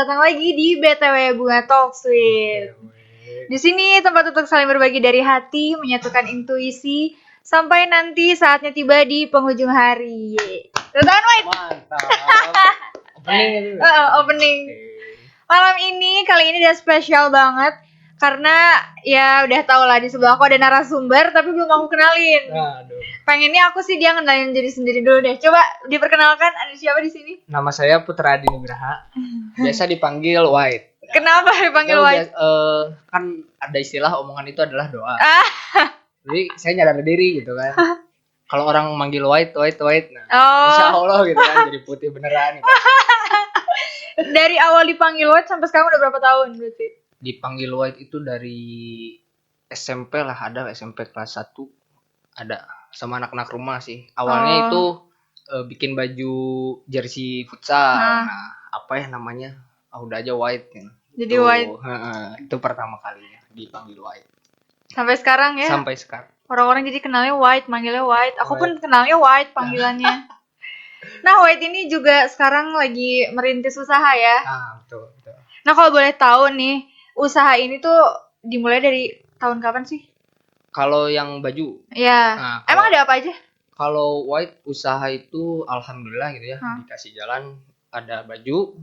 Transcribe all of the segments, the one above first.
datang lagi di BTW Bunga Talk Sweet. Di sini tempat untuk saling berbagi dari hati, menyatukan intuisi, sampai nanti saatnya tiba di penghujung hari. Tepuk tangan, White. Mantap. Opening itu. Opening. Malam ini, kali ini udah spesial banget. Karena ya udah tau lah di sebelah aku ada narasumber, tapi belum aku kenalin. Aduh. Pengennya aku sih dia ngenalin diri sendiri dulu deh. Coba diperkenalkan, ada siapa di sini? Nama saya Putra Adi Nugraha. Biasa dipanggil White. Kenapa dipanggil White? Kan ada istilah omongan itu adalah doa. Jadi saya nyadar diri gitu kan. Kalau orang manggil White, nah, Insya Allah gitu kan jadi putih beneran. Gitu. Dari awal dipanggil White sampai sekarang udah berapa tahun berarti? Dipanggil White itu dari SMP lah, ada SMP kelas 1 ada sama anak-anak rumah sih. Awalnya itu bikin baju jersey futsal. Nah, apa ya namanya? Udah aja White kan. Jadi itu, White. Itu pertama kalinya dipanggil White. Sampai sekarang ya? Sampai sekarang. Orang-orang jadi kenalnya White, manggilnya White. Aku pun kenalnya White panggilannya. Nah, White ini juga sekarang lagi merintis usaha ya? Betul. Nah, kalau boleh tahu nih, usaha ini tuh dimulai dari tahun kapan sih? Kalau yang baju? Iya. Nah, emang ada apa aja? Kalau White usaha itu alhamdulillah gitu ya, dikasih jalan, ada baju,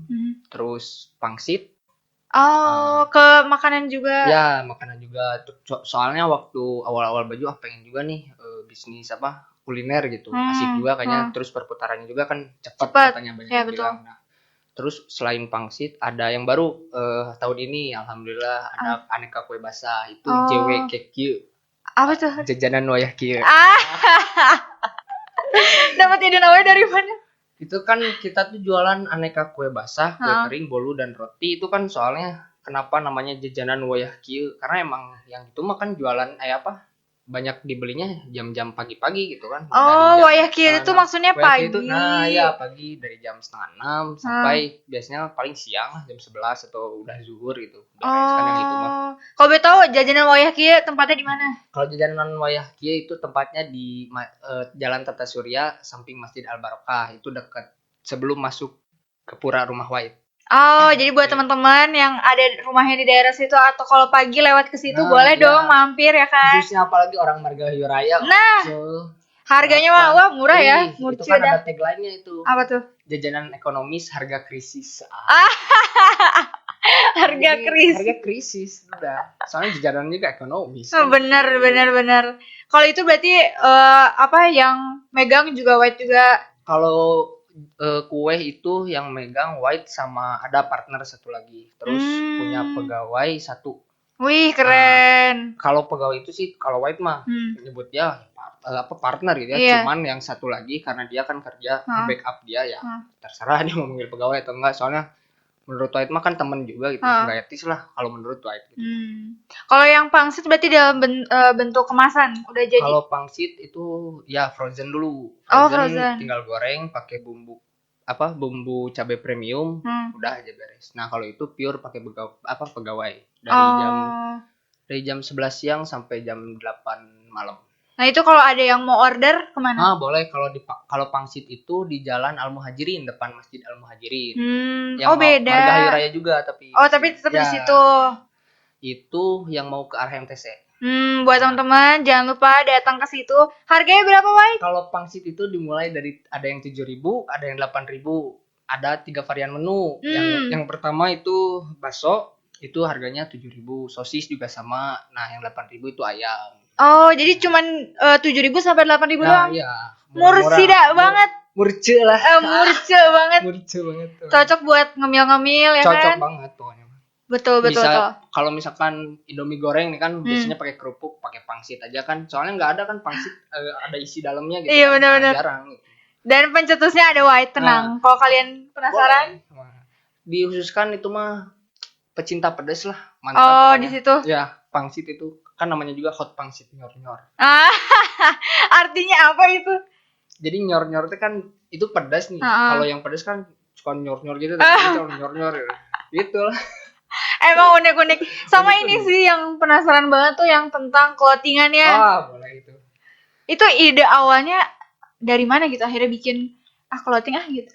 terus pangsit. Ke makanan juga? Ya, makanan juga. Soalnya waktu awal-awal baju pengen juga nih bisnis kuliner gitu. Asik juga kayaknya, terus perputarannya juga kan cepat katanya banyak yang bilang. Nah, terus selain pangsit ada yang baru tahun ini alhamdulillah ada aneka kue basah itu JW Cake. Apa tuh? Jajanan wayah kieu. Dapat ide namanya dari mana? Itu kan kita tuh jualan aneka kue basah, kue kering, bolu dan roti. Itu kan soalnya kenapa namanya jajanan wayah kieu? Karena emang yang itu mah kan jualan banyak dibelinya jam-jam pagi-pagi gitu kan. Wayah kieu itu maksudnya pagi. Itu, ya pagi dari jam 5:30 sampai biasanya paling siang lah jam 11 atau udah zuhur gitu. Kan yang itu mah. Kalau boleh tahu jajanan wayah kieu tempatnya di mana? Kalau jajanan wayah kieu itu tempatnya di Jalan Tata Surya samping Masjid Al Barokah. Itu dekat sebelum masuk ke Pura Rumah White. Jadi buat teman-teman yang ada rumahnya di daerah situ atau kalau pagi lewat ke situ boleh dong mampir ya kan. Khususnya apalagi orang Margahayu Raya. Harganya mah murah ya. Itu kan ada tagline-nya itu. Apa tuh? Jajanan ekonomis, harga krisis. Harga krisis udah. Soalnya jajanan juga ekonomis. Bener. Kalau itu berarti yang megang juga White juga. Kalau kue itu yang megang White sama ada partner satu lagi. Terus punya pegawai satu. Wih, keren. Kalau pegawai itu sih kalau White mah nyebutnya partner gitu ya. Cuman yang satu lagi karena dia kan kerja backup dia ya. Terserah dia mau manggil pegawai atau enggak. Soalnya menurut White mah kan temen juga gitu. Enggak etis lah kalau menurut White gitu. Kalau yang pangsit berarti dalam bentuk kemasan udah jadi. Kalau pangsit itu ya frozen dulu. Frozen. Tinggal goreng pakai bumbu cabai premium, udah aja beres. Nah, kalau itu pure pakai pegawai dari jam 11 siang sampai jam 8 malam. Nah, itu kalau ada yang mau order kemana? Boleh. Kalau pangsit itu di Jalan Al Muhajirin, depan Masjid Al Muhajirin. Beda. Margahayu Raya juga tapi. Tapi tetap di situ. Itu yang mau ke arah MTC. Buat teman-teman jangan lupa datang ke situ. Harganya berapa, Wai? Kalau pangsit itu dimulai dari ada yang 7.000, ada yang 8.000. Ada 3 varian menu. Yang pertama itu bakso, itu harganya 7.000. Sosis juga sama. Nah, yang 8.000 itu ayam. Jadi cuman 7.000 sampai 8.000 doang. Iya. Mursida banget. Murce lah. Murce banget. Murce banget tuh. Cocok buat ngemil-ngemil ya kan? Cocok banget pokoknya. Betul. Kalau misalkan Indomie goreng nih kan biasanya pakai kerupuk, pakai pangsit aja kan. Soalnya nggak ada kan pangsit ada isi dalamnya gitu. Iya, benar. Jarang gitu. Dan pencetusnya ada White, tenang. Kalau kalian penasaran, dikhususkan itu mah pecinta pedas lah. Mantap. Di situ. Ya, pangsit itu kan namanya juga hot pangsit nyor-nyor. Artinya apa itu? Jadi nyor-nyor itu kan itu pedas nih. Kalau yang pedas kan suka nyor-nyor gitu, tapi nyor-nyor gitu lah. Emang unik-unik. Sama ini sih yang penasaran banget tuh yang tentang clothingannya. Boleh itu. Itu ide awalnya dari mana gitu akhirnya bikin clothing gitu?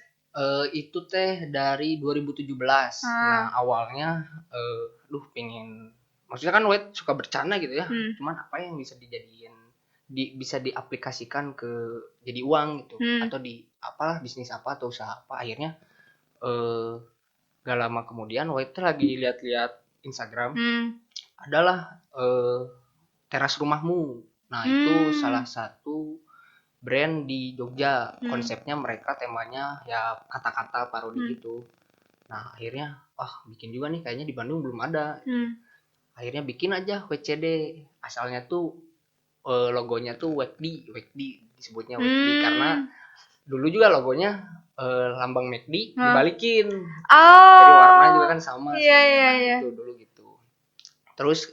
Itu teh dari 2017. Nah, awalnya pengen, maksudnya kan White suka bercanda gitu ya. Cuman apa yang bisa dijadiin bisa diaplikasikan ke jadi uang gitu, atau di apalah bisnis apa atau usaha apa. Akhirnya gak lama kemudian White lagi lihat-lihat Instagram, adalah teras rumahmu. Nah, itu salah satu brand di Jogja. Konsepnya mereka temanya ya kata-kata parodi gitu. Nah, akhirnya bikin juga nih, kayaknya di Bandung belum ada. Akhirnya bikin aja WCD. Asalnya tuh logonya tuh WCD disebutnya WCD karena dulu juga logonya lambang McD dibalikin. Jadi warna juga kan sama. Iya. Itu dulu gitu. Terus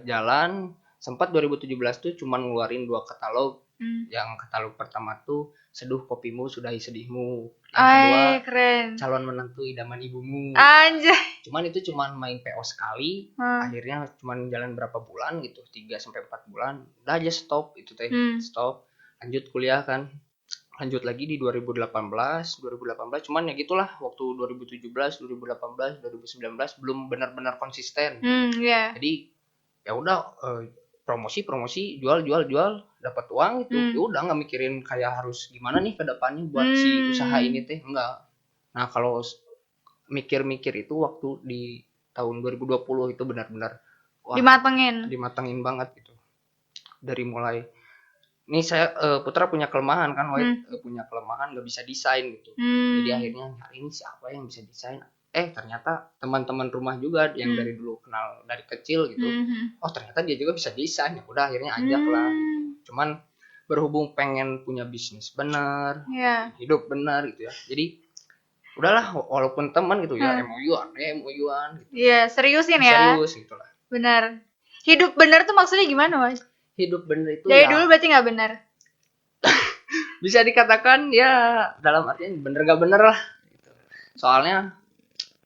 jalan sempat 2017 tuh cuman ngeluarin 2 katalog. Yang katalog pertama tuh Seduh Kopimu Sudahi Sedihmu. Yang kedua keren. Calon Menantu Idaman Ibumu. Anjay. Cuman itu cuman main PO sekali. Akhirnya cuman jalan berapa bulan gitu, 3-4 bulan. Udah aja stop itu teh. Stop. Lanjut kuliah kan. Lanjut lagi di 2018 cuman ya gitulah, waktu 2017, 2018, 2019 belum benar-benar konsisten. Jadi ya udah promosi jual dapat uang gitu. Ya udah nggak mikirin kayak harus gimana nih ke depannya buat si usaha ini teh, enggak. Nah, kalau mikir-mikir itu waktu di tahun 2020 itu benar-benar dimatengin banget gitu. Dari mulai ini saya Putra punya kelemahan kan, punya kelemahan nggak bisa desain gitu. Jadi akhirnya ini siapa yang bisa desain? Ternyata teman-teman rumah juga yang dari dulu kenal dari kecil gitu. Ternyata dia juga bisa desain. Ya udah akhirnya ajak lah. Cuman berhubung pengen punya bisnis benar, hidup benar gitu ya. Jadi udahlah, walaupun teman gitu ya, MOU-an gitu. Iya, seriusin ya. Serius gitu lah. Benar. Hidup benar tuh maksudnya gimana, Mas? Hidup benar itu dari dulu berarti nggak benar. Bisa dikatakan ya dalam artian bener gak bener lah gitu. Soalnya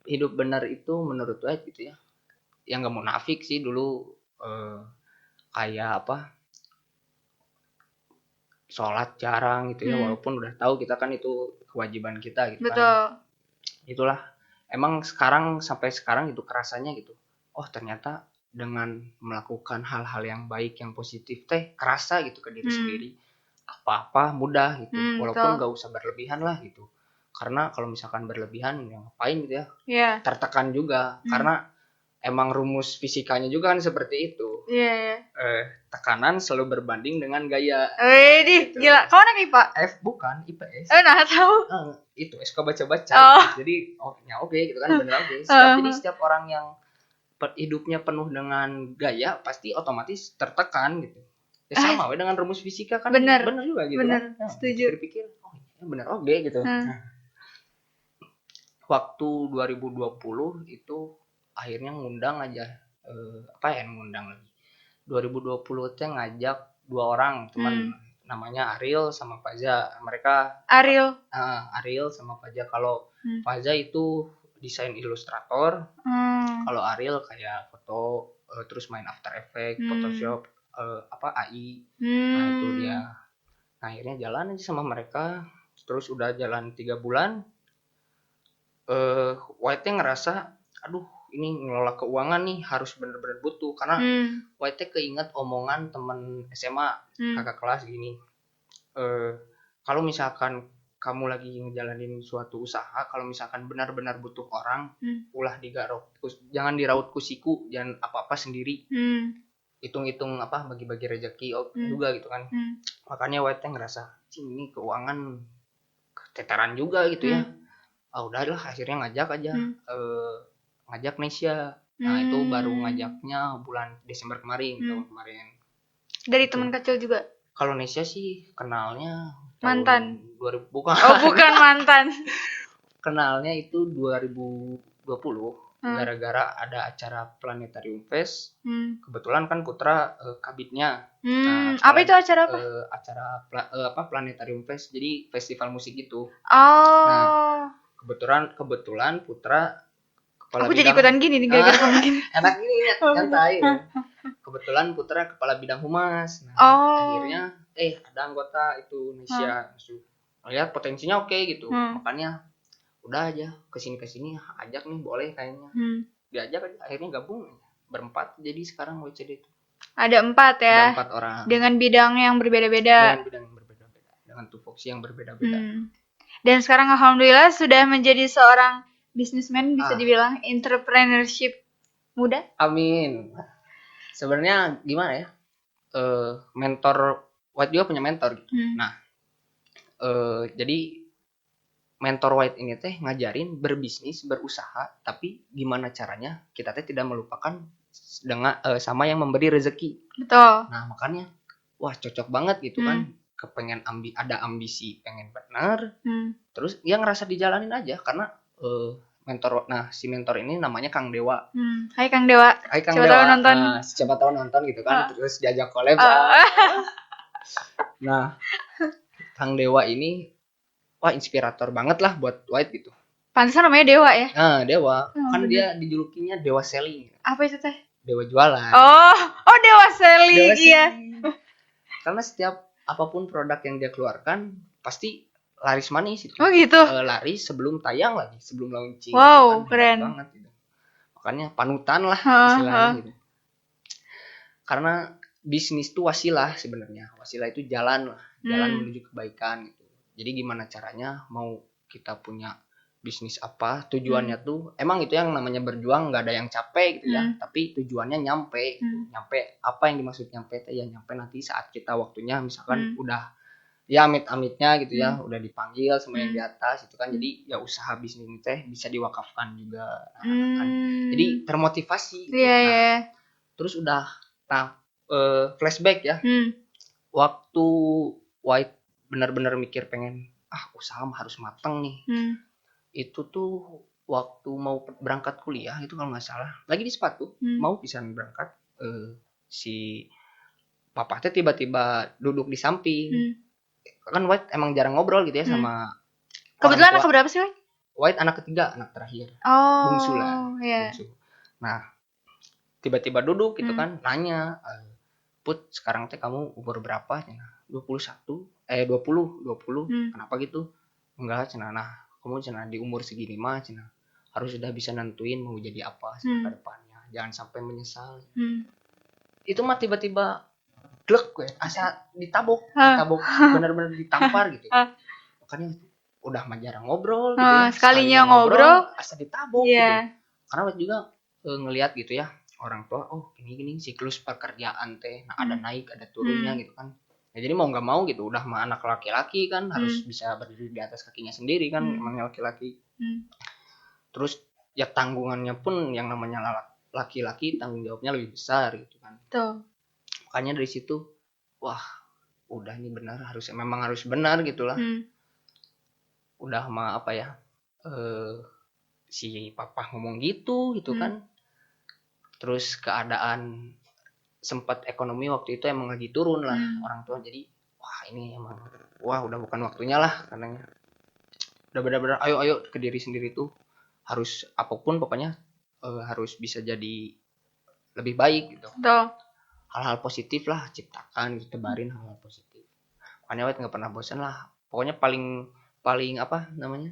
hidup benar itu menurut gue gitu ya, yang gak munafik sih dulu kayak apa, sholat jarang gitu ya, walaupun udah tahu kita kan itu kewajiban kita gitu. Betul. Kan itulah, emang sampai sekarang itu kerasanya gitu, ternyata dengan melakukan hal-hal yang baik yang positif teh kerasa gitu ke diri sendiri, apa-apa mudah gitu, walaupun gak usah berlebihan lah gitu. Karena kalau misalkan berlebihan ya ngapain gitu ya, tertekan juga. Karena emang rumus fisikanya juga kan seperti itu. Tekanan selalu berbanding dengan gaya. Gitu. Gila, kamu anak IPA? Bukan, IPS. Nah tahu. Itu suka baca-baca. Jadi oke gitu kan, bener oke. Jadi setiap orang yang hidupnya penuh dengan gaya pasti otomatis tertekan gitu. Ya sama dengan rumus fisika kan. Bener juga gitu. Bener, kan? Setuju. Pikir bener oke gitu. Waktu 2020 itu akhirnya ngundang aja ngundang lagi. 2020 teh ngajak 2 orang teman, namanya Ariel sama Faza. Mereka Ariel sama Faza. Kalau Faza itu desain ilustrator, kalau Ariel kayak foto, terus main After Effects, Photoshop, AI. Nah itu dia. Nah, akhirnya jalan aja sama mereka. Terus udah jalan 3 bulan, White ngerasa aduh ini ngelola keuangan nih harus bener-bener butuh. Karena White keinget omongan temen SMA, kakak kelas gini, kalau misalkan kamu lagi ngejalanin suatu usaha, kalau misalkan benar-benar butuh orang, ulah jangan diraut kusiku, jangan apa-apa sendiri. Hitung-hitung bagi-bagi rezeki juga gitu kan. Makanya White ngerasa ini keuangan keteteran juga gitu ya. Udahlah akhirnya ngajak aja, ngajak Nesya. Nah itu baru ngajaknya bulan Desember kemarin, tahun kemarin. Dari teman kecil juga? Kalau Nesya sih kenalnya mantan 2000, bukan. Bukan mantan. Kenalnya itu 2020 gara-gara ada acara Planetarium Fest. Kebetulan kan Putra kabitnya. Nah, apa itu acara apa? Acara Planetarium Fest, jadi festival musik gitu. Nah, kebetulan Putra kepala aku bidang, jadi ikutan gini nih gara-gara kamu gini. Enak gini ya, santai. Kebetulan Putra kepala bidang humas. Nah, akhirnya ada anggota itu Nesya, lihat potensinya oke gitu. Makanya udah aja kesini ajak nih boleh kayaknya. Diajak aja, akhirnya gabung berempat jadi sekarang WCD itu. Ada 4 ya. Ada 4 orang. Dengan bidang yang berbeda-beda. Dengan tupoksi yang berbeda-beda. Dan sekarang alhamdulillah sudah menjadi seorang businessman, bisa dibilang entrepreneurship muda. Amin. Sebenarnya gimana ya? Mentor White juga punya mentor gitu. Nah, jadi mentor White ini teh ngajarin berbisnis, berusaha, tapi gimana caranya kita teh tidak melupakan dengan sama yang memberi rezeki. Betul. Nah, makanya wah cocok banget gitu kan. Kepengen ada ambisi pengen benar. Terus dia ngerasa dijalanin aja karena si mentor ini namanya Kang Dewa. Hai Kang Dewa. Siapa tahu nonton. Siapa tahu nonton gitu kan. Terus diajak collab. Nah, Kang Dewa ini wah inspirator banget lah buat White gitu. Pantesan namanya Dewa ya? Nah, Dewa. Kan dia dijulukinya Dewa Selling. Apa itu teh? Dewa jualan. Oh Dewa Selling. Iya. Karena setiap apapun produk yang dia keluarkan pasti laris manis itu. Oh gitu. Laris sebelum tayang lagi, sebelum launching. Wow, keren banget gitu. Makanya panutan lah istilahnya gitu. Karena bisnis itu wasilah sebenarnya. Wasilah itu jalan menuju kebaikan gitu. Jadi gimana caranya mau kita punya bisnis apa, tujuannya tuh emang itu yang namanya berjuang, nggak ada yang capek gitu ya, tapi tujuannya nyampe gitu. Nyampe apa yang dimaksud nyampe ya nyampe nanti saat kita waktunya misalkan udah ya amit-amitnya gitu ya, udah dipanggil sama yang di atas itu kan, jadi ya usaha bisnis ini teh bisa diwakafkan juga kan. Jadi termotivasi gitu. Terus udah flashback ya, waktu White benar-benar mikir pengen usaha harus matang nih. Itu tuh waktu mau berangkat kuliah itu kalau nggak salah lagi di sepatu mau bisa berangkat, si papa teh tiba-tiba duduk di samping. Kan White emang jarang ngobrol gitu ya sama kebetulan anak berapa sih White? Anak ketiga, anak terakhir. Bungsu lah. Bungsu. Nah tiba-tiba duduk gitu kan nanya, Put sekarang teh kamu umur berapa? 20. Kenapa gitu? Enggak, cenah. Nah kamu cenah di umur segini mah cenah harus sudah bisa nentuin mau jadi apa ke depannya, jangan sampai menyesal. Itu mah tiba-tiba glek gue asa ditabok benar-benar ditampar gitu. Makanya udah mah jarang ngobrol gitu ya. Sekalinya ngobrol asa ditabok gitu. Karena juga ngelihat gitu ya orang tua, oh gini siklus pekerjaan teh, nah ada naik ada turunnya gitu kan. Ya, jadi mau nggak mau gitu udah mah anak laki-laki kan harus bisa berdiri di atas kakinya sendiri kan, emangnya laki-laki. Terus ya tanggungannya pun yang namanya laki-laki tanggung jawabnya lebih besar gitu kan. Makanya dari situ wah udah ini benar memang harus benar gitulah. Udah mah apa ya, si papa ngomong gitu kan. Terus keadaan sempat ekonomi waktu itu emang lagi turun lah orang tua, jadi wah ini emang udah bukan waktunya lah katanya. Udah benar-benar ayo ke diri sendiri tuh harus apapun pokoknya harus bisa jadi lebih baik gitu. Hal-hal positif lah ciptakan, tebarin hal-hal positif. Makanya White nggak pernah bosan lah, pokoknya paling apa namanya,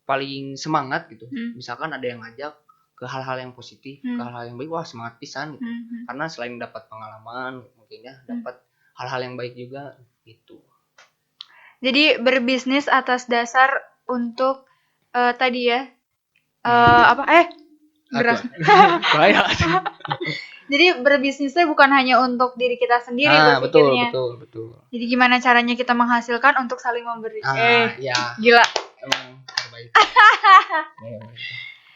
paling semangat gitu. Misalkan ada yang ngajak ke hal-hal yang positif, ke hal-hal yang baik, wah semangat pisan gitu. Karena selain dapat pengalaman mungkin ya dapat hal-hal yang baik juga gitu. Jadi berbisnis atas dasar untuk tadi ya jadi berbisnisnya bukan hanya untuk diri kita sendiri berpikirnya. Betul. Jadi gimana caranya kita menghasilkan untuk saling memberi. Ya. Gila. Emang terbaik.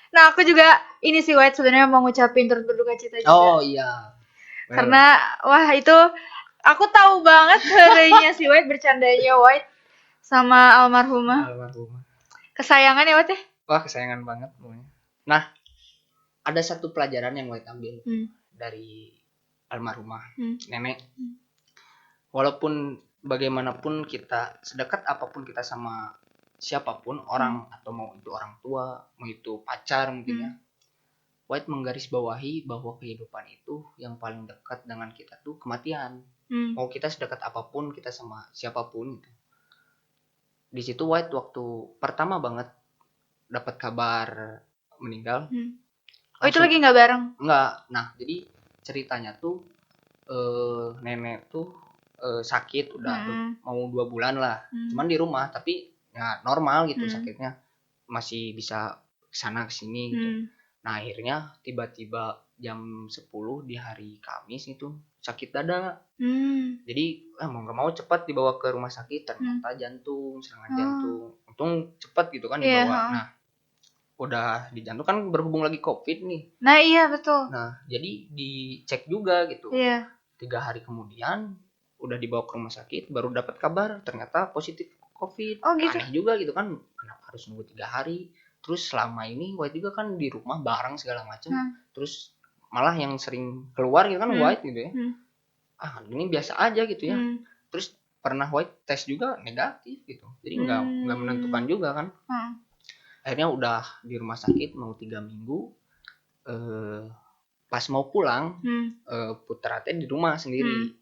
Nah aku juga ini sih White sebenarnya mau ngucapin turut berduka cita juga. Oh iya. Karena wah itu aku tahu banget harinya si White bercandanya White sama almarhumah. Kesayangan ya White ya? Wah kesayangan banget pokoknya. Nah ada satu pelajaran yang White ambil dari almarhumah nenek. Walaupun bagaimanapun kita sedekat apapun kita sama siapapun orang, atau mau itu orang tua, mau itu pacar mungkin ya, White menggarisbawahi bahwa kehidupan itu yang paling dekat dengan kita tuh kematian. Mau kita sedekat apapun kita sama siapapun gitu. Di situ White waktu pertama banget dapat kabar meninggal. Oh itu lagi nggak bareng? Enggak. Nah jadi ceritanya tuh nenek tuh sakit udah mau 2 bulan lah. Cuman di rumah tapi ya normal gitu sakitnya, masih bisa kesana kesini gitu. Nah akhirnya tiba-tiba jam 10 di hari Kamis itu sakit dada. Jadi mau nggak mau cepat dibawa ke rumah sakit, ternyata serangan jantung. Untung cepat gitu kan dibawa. Nah udah di jantung kan berhubung lagi COVID nih. Nah iya betul. Nah jadi dicek juga gitu. 3 hari kemudian udah dibawa ke rumah sakit, baru dapat kabar ternyata positif COVID. Oh gitu. Aneh juga gitu kan, kenapa harus nunggu 3 hari. Terus selama ini White juga kan di rumah bareng segala macam. Terus malah yang sering keluar gitu kan White gitu ya. Ini biasa aja gitu ya. Terus pernah White tes juga negatif gitu. Jadi nggak menentukan juga kan. Akhirnya udah di rumah sakit mau 3 minggu. Pas mau pulang, Putra teh di rumah sendiri.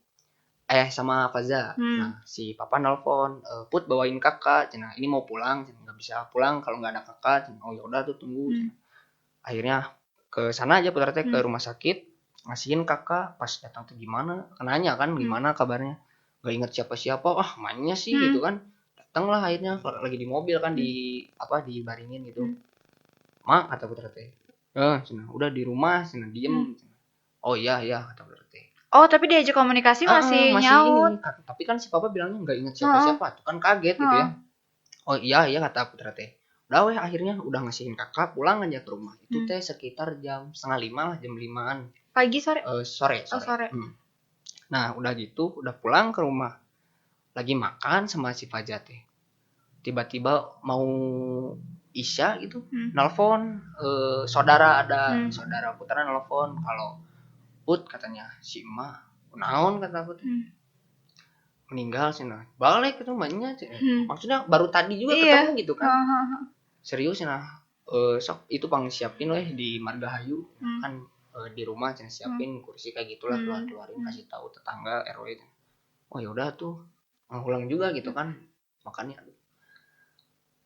Sama Faza. Nah si papa nelpon, Put bawain kakak. Cina ini mau pulang, nggak bisa pulang kalau nggak ada kakak. Cina, oh ya udah tuh tunggu. Akhirnya ke sana aja Putra teh ke rumah sakit, ngasihin kakak. Pas datang tuh gimana? Nanya kan gimana kabarnya? Gak inget siapa-siapa. Mainnya sih gitu kan. Datanglah akhirnya lagi di mobil kan dibaringin gitu. Ma kata Putra teh. Cina udah di rumah, Cina diem. Oh iya kata Putra teh. Oh tapi diajak komunikasi masih nyaut. Ini. Tapi kan si papa bilangnya nggak inget siapa-siapa. Tuh kan kaget gitu ya. Oh iya kata Putra teh. Udah akhirnya udah ngasihin kakak pulang aja ke rumah. Itu teh sekitar jam 4:30 lah, jam 5-an. Pagi sore? Sore. Nah udah gitu udah pulang ke rumah. Lagi makan sama si Faja teh. Tiba-tiba mau Isya gitu. Nelpon saudara Putra nelpon kalau Put katanya si emak naon kata Put meninggal sih nah balik ke rumahnya maksudnya baru tadi juga ketemu gitu kan serius nah sok itu pang siapin weh di Margahayu kan di rumah jangan siapin kursi kayak gitulah keluarin kasih tahu tetangga RW itu. Oh ya udah tuh ngulang juga gitu kan makanya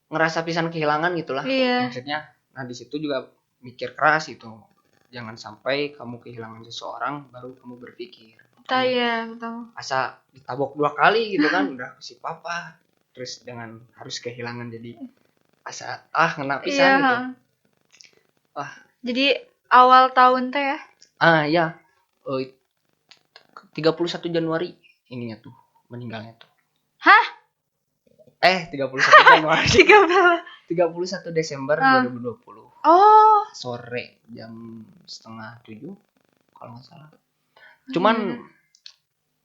ngerasa pisan kehilangan gitulah maksudnya. Nah di situ juga mikir keras itu. Jangan sampai kamu kehilangan seseorang baru kamu berpikir. Iya, betul. Asa ditabok 2 kali gitu kan udah si papa. Terus dengan harus kehilangan jadi asa ngena pisan gitu. Jadi awal tahun teh ya? Ya. 31 Januari ininya tuh meninggalnya tuh. Hah? 31 Januari. 31 Desember 2020. Oh. Sore jam 6:30 kalau nggak salah. Cuman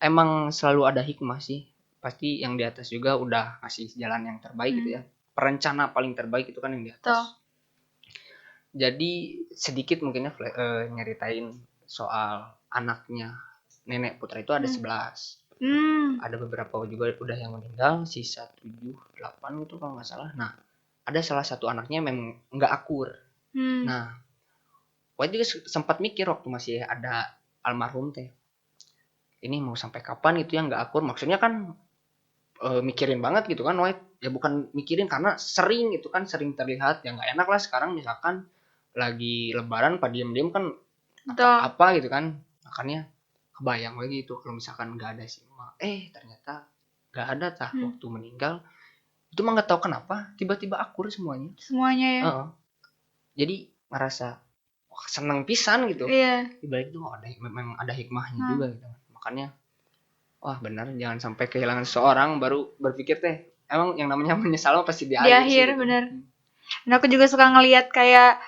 emang selalu ada hikmah sih. Pasti yang di atas juga udah kasih jalan yang terbaik gitu ya. Perencana paling terbaik itu kan yang di atas. Jadi sedikit mungkinnya nyeritain soal anaknya nenek Putra itu ada 11. Ada beberapa juga udah yang meninggal, sisa 7, 8 gitu kalau nggak salah. Nah ada salah satu anaknya memang nggak akur. Nah, White juga sempat mikir waktu masih ada almarhum teh. Ini mau sampai kapan itu yang nggak akur? Maksudnya kan mikirin banget gitu kan White. Ya bukan mikirin karena sering itu kan sering terlihat yang nggak enak lah sekarang misalkan lagi lebaran pada diem-diem kan apa gitu kan. Makanya kebayang lagi itu kalau misalkan nggak ada si emak. Ternyata nggak ada waktu meninggal. Itu mah nggak tahu kenapa tiba-tiba akur semuanya ya. Jadi ngerasa seneng pisan gitu. Dibalik itu memang ada hikmahnya juga gitu. Makanya benar jangan sampai kehilangan seseorang baru berpikir teh emang yang namanya menyesal pasti di akhir gitu. Benar. Dan aku juga suka ngelihat kayak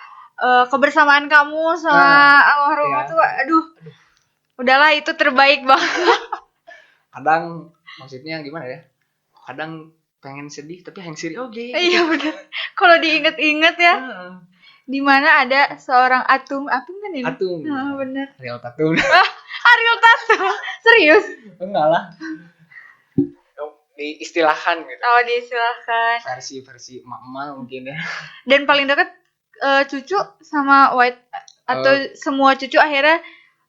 kebersamaan kamu sama almarhum tuh aduh udahlah itu terbaik banget. Kadang maksudnya gimana ya? Kadang pengen sedih tapi yang sedih gitu. Iya benar. Kalau diinget-inget ya. Di mana ada seorang Atung kan ini? Atung. Benar. Real Tatung. Real Tatung. Serius? Enggak lah. Diistilahkan gitu. Oh, diistilahkan. Versi emak-emak mungkin ya. Dan paling dekat cucu sama White atau semua cucu akhirnya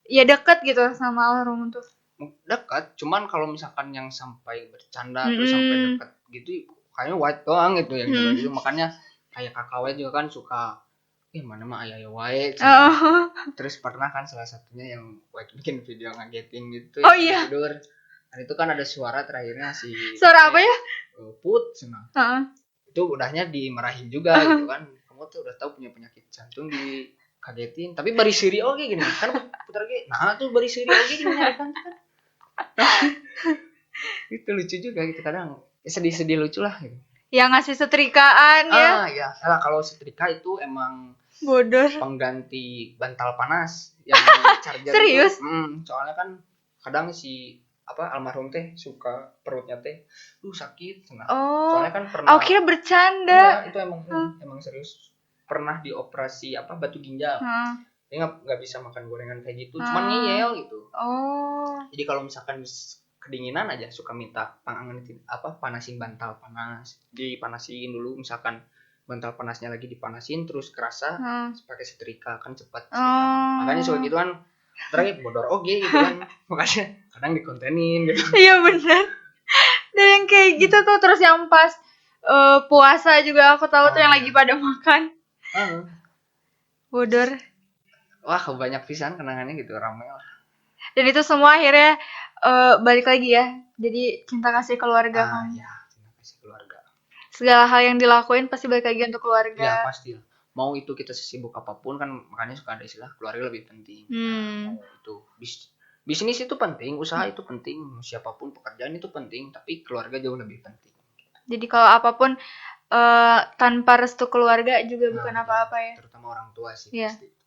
ya dekat gitu sama almarhum tuh. Dekat, cuman kalau misalkan yang sampai bercanda terus sampai dekat gitu kayaknya White doang gitu yang gitu. Makanya kayak kakak White juga kan suka mana mah ayah wae. Terus pernah kan salah satunya yang White bikin video ngagetin gitu iya. tidur. Dan itu kan ada suara terakhirnya si suara apa ya? Put senang. Itu udahnya dimarahin juga gitu kan. Kamu tuh udah tahu punya penyakit jantung dikagetin, tapi bari siri oke gini kan putar ge. Nah, tuh bari siri oke gini kan. Itu lucu juga gitu kadang. Sedih-sedih lucu lah gitu. Yang ngasih setrikaan ya. Ya. Nah, kalau setrika itu emang bodor pengganti bantal panas yang charger. Serius? Soalnya kan kadang si almarhum teh suka perutnya teh sakit. Soalnya kan pernah. Aku kira bercanda. Itu emang serius. Pernah dioperasi batu ginjal. Dia nggak bisa makan gorengan kayak gitu, cuman ngeyel gitu. Jadi kalau misalkan kedinginan aja suka minta panasin bantal panas, dipanasin dulu, misalkan bantal panasnya lagi dipanasin terus kerasa pakai setrika kan cepat. Makanya suka gitu kan, terakhir bodor gitu kan, makanya kadang dikontenin gitu. Iya benar. Dan yang kayak gitu tuh terus yang pas puasa juga aku tahu tuh yang lagi pada makan. Bodor. Wah banyak pisan kenangannya gitu, ramai lah. Dan itu semua akhirnya balik lagi ya, jadi cinta kasih keluarga kan. Ya, cinta kasih keluarga. Segala hal yang dilakuin pasti balik lagi untuk keluarga. Ya pasti. Mau itu kita sesibuk apapun kan, makanya suka ada istilah keluarga lebih penting. Mau itu bisnis itu penting, usaha itu penting, siapapun pekerjaan itu penting, tapi keluarga jauh lebih penting. Jadi kalau apapun tanpa restu keluarga juga bukan apa-apa ya. Terutama orang tua sih pasti.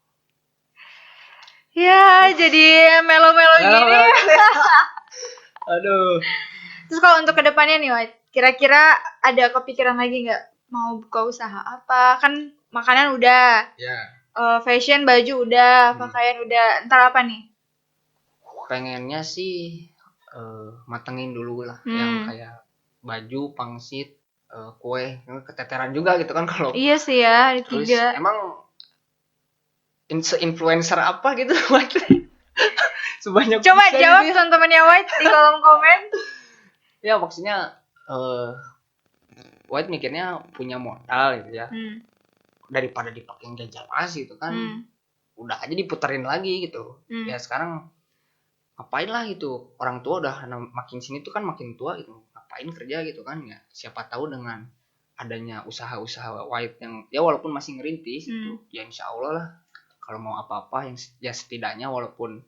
Ya, jadi melo-melo gini. Aduh. Terus kalau untuk kedepannya nih, White, kira-kira ada kepikiran lagi nggak mau buka usaha apa? Kan makanan udah, fashion baju udah, pakaian udah. Ntar apa nih? Pengennya sih matengin dulu lah, yang kayak baju, pangsit, kue, keteteran juga gitu kan kalau. Iya sih ya, ada 3. Emang influencer apa gitu White? Sebanyak coba jawab gitu teman-temannya White di kolom komen. Ya maksudnya White mikirnya punya modal gitu ya, daripada dipakai jajal pas gitu kan, udah aja diputerin lagi gitu. Ya sekarang ngapain lah gitu, orang tua udah makin sini tuh kan makin tua gitu, ngapain kerja gitu kan ya. Siapa tahu dengan adanya usaha-usaha White yang ya walaupun masih ngerintis gitu, ya insya Allah lah kalau mau apa-apa yang ya setidaknya walaupun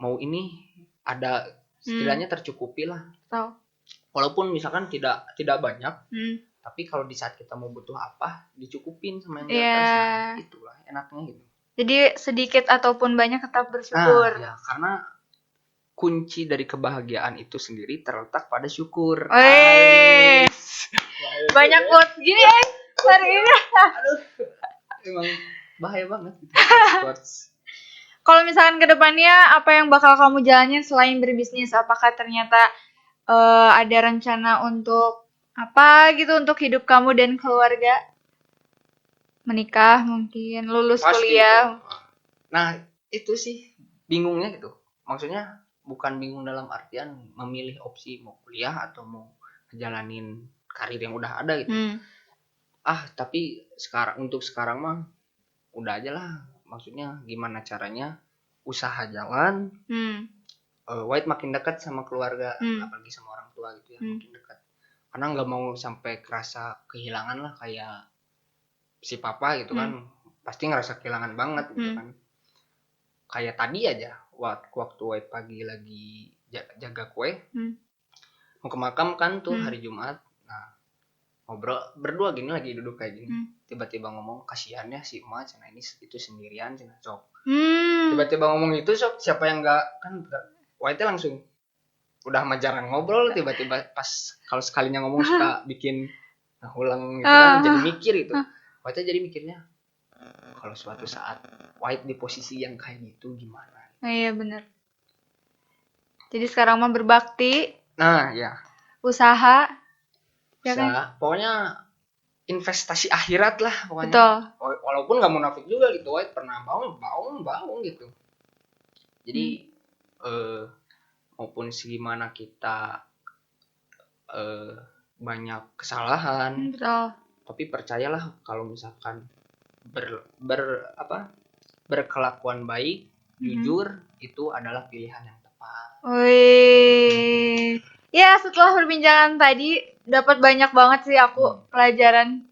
mau ini ada setidaknya tercukupi lah. Walaupun misalkan tidak banyak, tapi kalau di saat kita mau butuh apa dicukupin sama yang di atas, nah, itulah enaknya gitu. Jadi sedikit ataupun banyak tetap bersyukur. Ya, karena kunci dari kebahagiaan itu sendiri terletak pada syukur. Banyak quotes gini ya hari ini. Aduh, emang bahaya banget gitu. Kalau misalkan kedepannya apa yang bakal kamu jalanin selain berbisnis? Apakah ternyata ada rencana untuk apa gitu untuk hidup kamu dan keluarga? Menikah mungkin, lulus kuliah. Nah itu sih bingungnya gitu. Maksudnya bukan bingung dalam artian memilih opsi mau kuliah atau mau ngejalanin karir yang udah ada gitu. Tapi untuk sekarang mah udah aja lah. Maksudnya gimana caranya usaha jalan, White makin dekat sama keluarga, apalagi sama orang tua gitu ya, makin dekat. Karena nggak mau sampai kerasa kehilangan lah kayak si papa gitu kan, pasti ngerasa kehilangan banget gitu kan. Kayak tadi aja waktu White pagi lagi jaga kue, mau ke makam kan tuh hari Jumat. Nah ngobrol berdua gini lagi duduk kayak gini, tiba-tiba ngomong kasihannya si emak cina ini itu sendirian cina sok. Tiba-tiba ngomong itu sok, siapa yang nggak kan White langsung udah mah jarang ngobrol, tiba-tiba pas kalau sekalinya ngomong suka bikin ulang gitu kan, jadi mikir gitu. White jadi mikirnya kalau suatu saat White di posisi yang kayak gitu gimana? Iya benar. Jadi sekarang mah berbakti. Nah ya. Usaha. Ya kan? Pokoknya investasi akhirat lah pokoknya. Betul. Walaupun nggak munafik juga gitu, White pernah bangun gitu. Jadi maupun segimana kita banyak kesalahan, Tapi percayalah kalau misalkan berkelakuan baik, jujur, itu adalah pilihan yang tepat. Wih. Ya, setelah perbincangan tadi dapat banyak banget sih aku pelajaran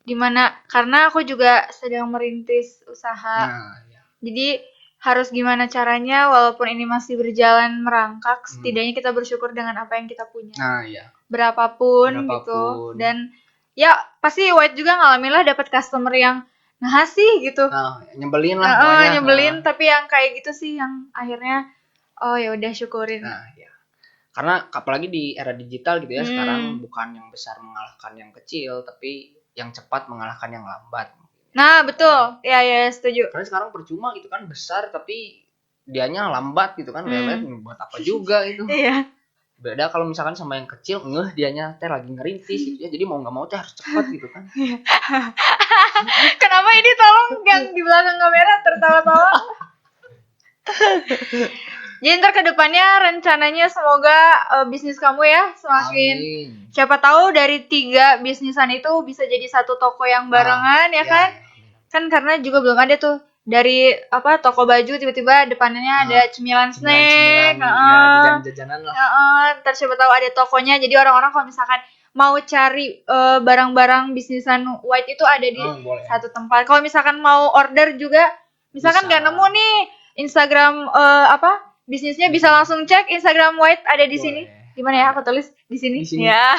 dimana karena aku juga sedang merintis usaha. Nah, ya. Jadi harus gimana caranya walaupun ini masih berjalan merangkak, setidaknya kita bersyukur dengan apa yang kita punya. Nah, ya. Berapapun gitu. Dan ya pasti White juga ngalamin lah dapat customer yang ngasih gitu. Nah, nyebelin lah pokoknya. Nyebelin, tapi yang kayak gitu sih yang akhirnya oh ya udah syukurin. Nah, ya. Karena apalagi di era digital gitu ya, sekarang bukan yang besar mengalahkan yang kecil, tapi yang cepat mengalahkan yang lambat. Nah, betul. Ya, setuju. Karena sekarang percuma gitu kan, besar tapi dianya lambat gitu kan, lelet buat apa juga itu. Iya. Beda kalau misalkan sama yang kecil, dianya teh lagi ngerintis gitu ya, jadi mau nggak mau teh harus cepat gitu kan. Kenapa ini tolong yang di belakang kamera tertawa-tawa? Jadi ntar kedepannya rencananya semoga bisnis kamu ya semakin siapa tahu dari 3 bisnisan itu bisa jadi 1 toko yang barengan ya kan? Kan karena juga belum ada tuh dari toko baju tiba-tiba depannya ada cemilan snack, jajan-jajanan lah. Ntar siapa tahu ada tokonya jadi orang-orang kalau misalkan mau cari barang-barang bisnisan White itu ada di satu tempat. Kalau misalkan mau order juga, misalkan nggak nemu nih Instagram bisnisnya bisa langsung cek Instagram White ada di sini. Gimana ya aku tulis di sini? Ya.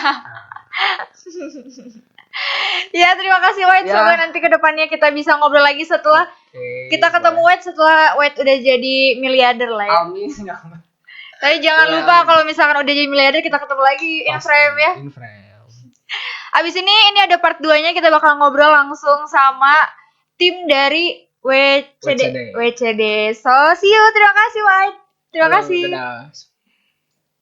Ya terima kasih White. Semoga nanti kedepannya kita bisa ngobrol lagi setelah kita ketemu White setelah White udah jadi miliarder lah ya. Amin. Tapi jangan lupa kalau misalkan udah jadi miliarder kita ketemu lagi in frame ya. In frame. Abis ini ada part 2-nya kita bakal ngobrol langsung sama tim dari WCD. So see you. Terima kasih White. Terima kasih. Dadah.